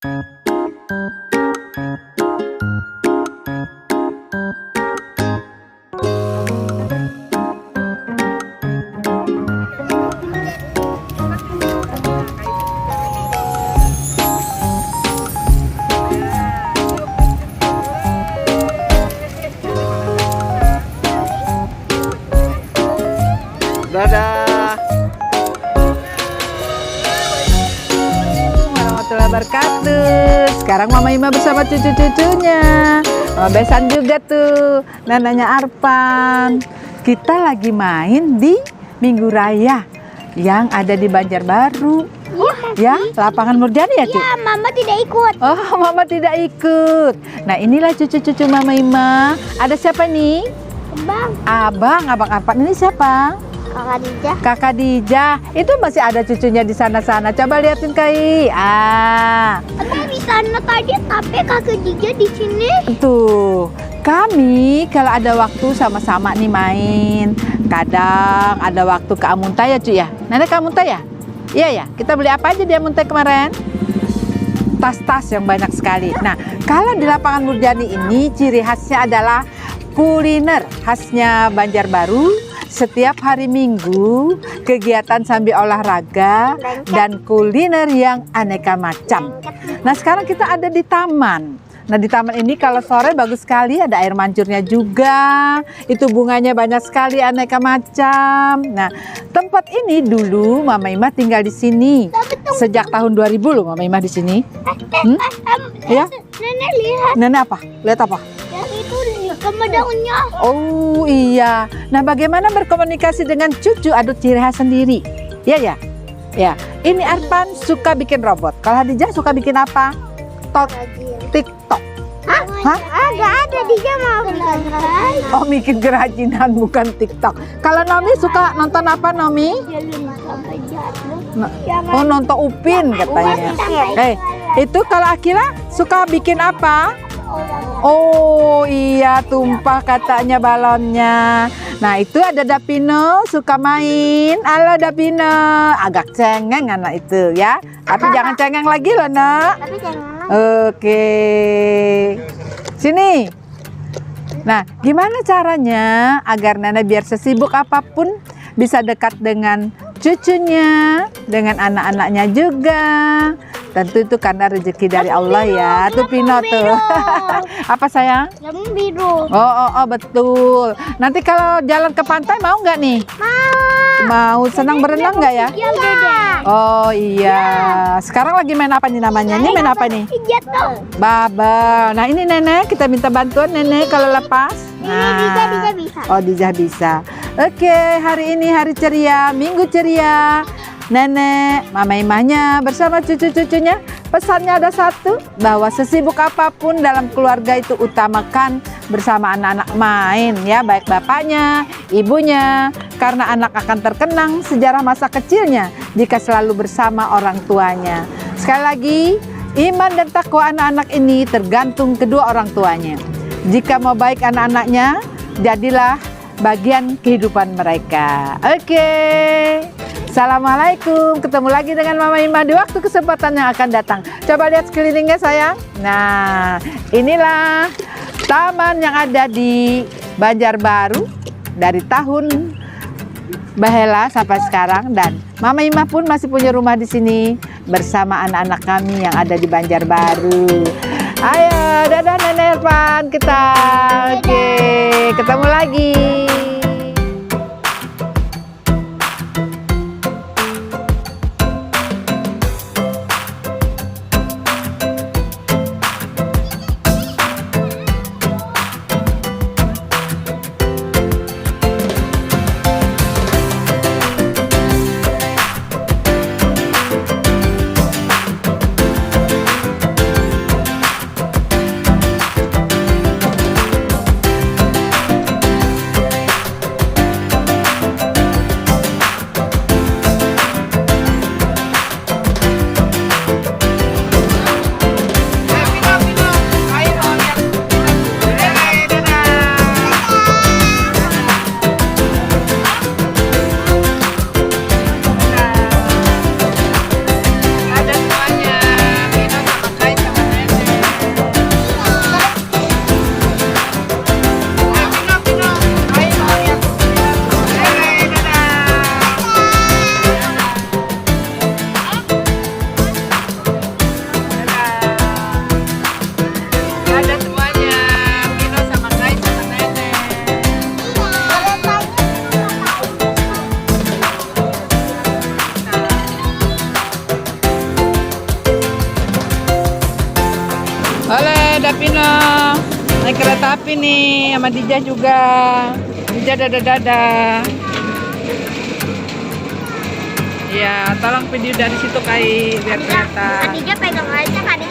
Dadah. Warahmatullahi wabarakatuh. Sekarang Mama Ima bersama cucu-cucunya. Mama Besan juga tuh. Nananya Arpan. Kita lagi main di Minggu Raya yang ada di Banjarbaru. Ya, lapangan Murjani ya, Cuk? Ya, Mama tidak ikut. Oh, Mama tidak ikut. Nah, inilah cucu-cucu Mama Ima. Ada siapa nih? Abang Arpan. Ini siapa? Kakak Dija. Kakak Dija. Itu masih ada cucunya di sana-sana. Coba liatin Kai. Ada di sana tadi, tapi Kakak Dija di sini. Tuh. Kami kalau ada waktu sama-sama nih main. Kadang ada waktu ke Amunta ya, Cuy ya. Nenek ke Amunta ya? Iya ya. Kita beli apa aja di Amunta kemarin? Tas-tas yang banyak sekali. Nah, kalau di lapangan Murjani ini ciri khasnya adalah kuliner khasnya Banjarbaru. Setiap hari Minggu, kegiatan sambil olahraga dan kuliner yang aneka macam. Nah, sekarang kita ada di taman. Nah, di taman ini kalau sore bagus sekali, ada air mancurnya juga. Itu bunganya banyak sekali, aneka macam. Nah, tempat ini dulu Mama Ima tinggal di sini. Sejak tahun 2000 loh Mama Ima di sini. Ya? Nenek lihat. Nenek apa? Lihat apa? Yang itu sama daunnya. Oh iya. Nah, bagaimana berkomunikasi dengan cucu? Ada ciri khas sendiri. Iya ya? Ya. Ini Arpan suka bikin robot. Kalau Hadijah suka bikin apa? TikTok. Hah? Nggak ada, Dija mau bikin. Oh, bikin kerajinan bukan TikTok. Kalau Nomi suka nonton apa, Nomi? Oh, nonton Upin katanya. Itu kalau Akila suka bikin apa? Oh iya, tumpah katanya balonnya. Nah, itu ada Dapino suka main. Halo Dapino, agak cengeng anak itu ya. Tapi jangan cengeng lagi loh, Nak. Tapi jangan. Oke. Sini. Nah, gimana caranya agar Nenek biar sesibuk apapun bisa dekat dengan cucunya, dengan anak-anaknya juga. Tentu itu karena rezeki dari Allah ya. Tuh Pino tuh. Apa sayang? Lembu biru. Oh, betul. Nanti kalau jalan ke pantai mau nggak nih? Mau. Senang berenang nggak ya? Iya, Dede. Oh iya. Sekarang lagi main apa nih namanya? Ini main apa nih? Jatuh. Bubble. Nah, ini Nenek, kita minta bantuan Nenek kalau lepas. Dija bisa. Oh, Dija bisa. Oke, hari ini hari ceria, Minggu ceria. Nenek, Mama Imahnya bersama cucu-cucunya, pesannya ada satu, bahwa sesibuk apapun dalam keluarga itu utamakan bersama anak-anak main ya, baik bapaknya, ibunya, karena anak akan terkenang sejarah masa kecilnya jika selalu bersama orang tuanya. Sekali lagi, iman dan takwa anak-anak ini tergantung kedua orang tuanya. Jika mau baik anak-anaknya, jadilah bagian kehidupan mereka. Oke. Assalamualaikum. Ketemu lagi dengan Mama Ima di waktu kesempatan yang akan datang. Coba lihat sekelilingnya sayang. Nah, inilah taman yang ada di Banjarbaru dari tahun Bahela sampai sekarang, dan Mama Ima pun masih punya rumah di sini bersama anak-anak kami yang ada di Banjarbaru. Ayo, dadah Nenek Irfan kita. Oke, ketemu lagi. Davino. Naik kereta api nih sama Dija juga. Dija dadah. Ya, tolong video dari situ Kai biar kelihatan. Adija pegang aja, Kak.